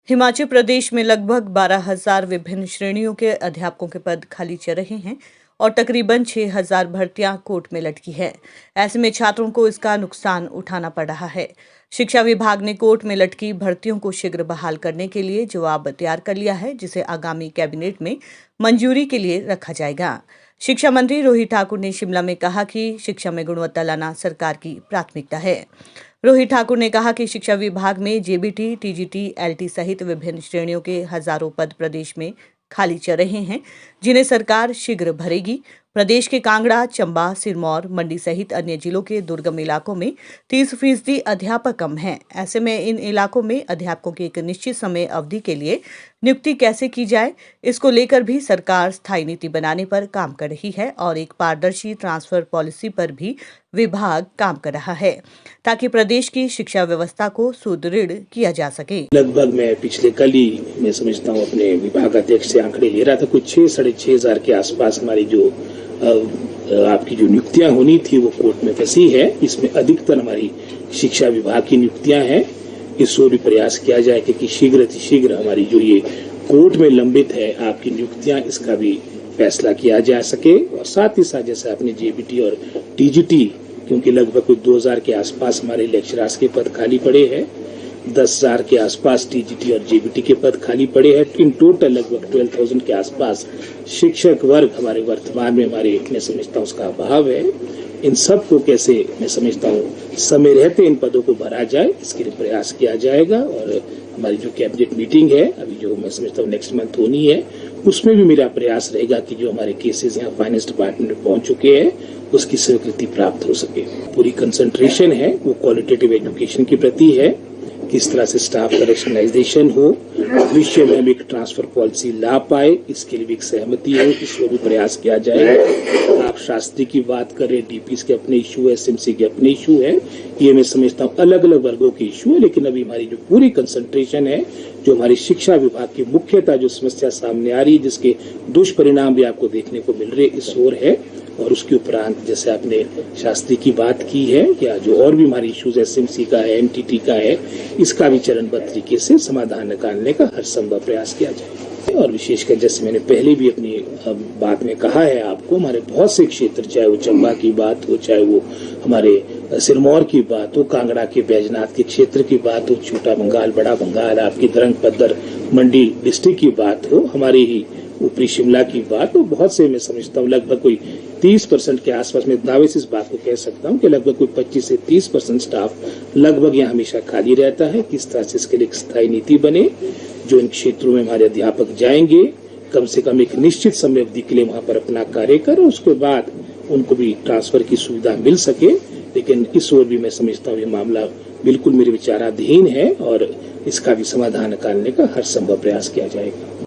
हिमाचल प्रदेश में लगभग 12,000 विभिन्न श्रेणियों के अध्यापकों के पद खाली चल रहे हैं और तकरीबन 6,000 भर्तियां कोर्ट में लटकी है। ऐसे में छात्रों को इसका नुकसान उठाना पड़ रहा है। शिक्षा विभाग ने कोर्ट में लटकी भर्तियों को शीघ्र बहाल करने के लिए जवाब तैयार कर लिया है, जिसे आगामी कैबिनेट में मंजूरी के लिए रखा जाएगा। शिक्षा मंत्री रोहित ठाकुर ने शिमला में कहा कि शिक्षा में गुणवत्ता लाना सरकार की प्राथमिकता है। रोहित ठाकुर ने कहा कि शिक्षा विभाग में जेबीटी, टीजीटी, एलटी सहित विभिन्न श्रेणियों के हजारों पद प्रदेश में खाली चल रहे हैं, जिन्हें सरकार शीघ्र भरेगी। प्रदेश के कांगड़ा, चंबा, सिरमौर, मंडी सहित अन्य जिलों के दुर्गम इलाकों में 30% अध्यापक कम हैं। ऐसे में इन इलाकों में अध्यापकों की एक निश्चित समय अवधि के लिए नियुक्ति कैसे की जाए, इसको लेकर भी सरकार स्थायी नीति बनाने पर काम कर रही है और एक पारदर्शी ट्रांसफर पॉलिसी पर भी विभाग काम कर रहा है, ताकि प्रदेश की शिक्षा व्यवस्था को सुदृढ़ किया जा सके। लगभग मैं पिछले कल ही मैं समझता हूँ अपने विभाग अध्यक्ष से आंकड़े ले रहा था, कुछ 6-6,500 के आसपास हमारी जो आपकी जो नियुक्तियां होनी थी वो कोर्ट में फंसी है। इसमें अधिकतर हमारी शिक्षा विभाग की नियुक्तियां हैं। इस ओर भी प्रयास किया जाए कि शीघ्र हमारी जो ये कोर्ट में लंबित है आपकी नियुक्तियां, इसका भी फैसला किया जा सके। और साथ ही साथ जैसे आपने जेबीटी और टीजीटी, क्योंकि लगभग कुछ 2,000 के आसपास हमारे लेक्चरर्स के पद खाली पड़े हैं, 10,000 के आसपास टीजीटी और जेबीटी के पद खाली पड़े हैं। इन टोटल लगभग 12,000 के आसपास शिक्षक वर्ग हमारे वर्तमान में मैं समझता हूँ उसका अभाव है। इन सब को कैसे मैं समझता हूँ समय रहते इन पदों को भरा जाए, इसके लिए प्रयास किया जाएगा। और हमारी जो कैबिनेट मीटिंग है अभी जो मैं समझता हूँ नेक्स्ट मंथ होनी है, उसमें भी मेरा प्रयास रहेगा कि जो हमारे केसेस यहाँ फाइनेंस डिपार्टमेंट में पहुंच चुके हैं उसकी स्वीकृति प्राप्त हो सके। पूरी कंसंट्रेशन है वो क्वालिटेटिव एजुकेशन के प्रति है, किस तरह से स्टाफ का रैशनलाइजेशन हो, भविष्य में हम एक ट्रांसफर पॉलिसी ला पाए, इसके लिए भी एक सहमति हो, इसमें भी प्रयास किया जाएगा। आप शास्त्री की बात करें, डीपीएस के अपने इशू है, एसएमसी के अपने इशू है, ये मैं समझता हूँ अलग अलग वर्गों के इशू है। लेकिन अभी हमारी जो पूरी कंसंट्रेशन है, जो हमारी शिक्षा विभाग की मुख्यतः जो समस्या सामने आ रही है, जिसके दुष्परिणाम भी आपको देखने को मिल रहे, इस ओर है। और उसके उपरांत जैसे आपने शास्त्री की बात की है, या जो और भी हमारी इश्यूज एसएमसी का है, एमटीटी का है, इसका भी चरणबद्ध तरीके से समाधान निकालने का हर संभव प्रयास किया जाए। और विशेषकर जैसे मैंने पहले भी अपनी बात में कहा है आपको, हमारे बहुत से क्षेत्र, चाहे वो चंबा की बात हो, चाहे वो हमारे सिरमौर की बात हो, कांगड़ा के बैजनाथ के क्षेत्र की बात हो, छोटा बंगाल, बड़ा बंगाल, आपकी दरंग पद्दर मंडी डिस्ट्रिक्ट की बात हो, हमारी ही ऊपरी शिमला की बात हो, बहुत से मैं समझता हूँ लगभग कोई 30% के आसपास में दावे से इस बात को कह सकता हूँ कि लगभग कोई 25 से 30% स्टाफ लगभग यहाँ हमेशा खाली रहता है। किस तरह से इसके लिए एक स्थायी नीति बने, जो इन क्षेत्रों में हमारे अध्यापक जाएंगे, कम से कम एक निश्चित समय अवधि के लिए वहां पर अपना कार्य करें, उसके बाद उनको भी ट्रांसफर की सुविधा मिल सके। लेकिन इस ओर भी मैं समझता हूँ ये मामला बिल्कुल मेरे विचाराधीन है और इसका भी समाधान निकालने का हर संभव प्रयास किया जाएगा।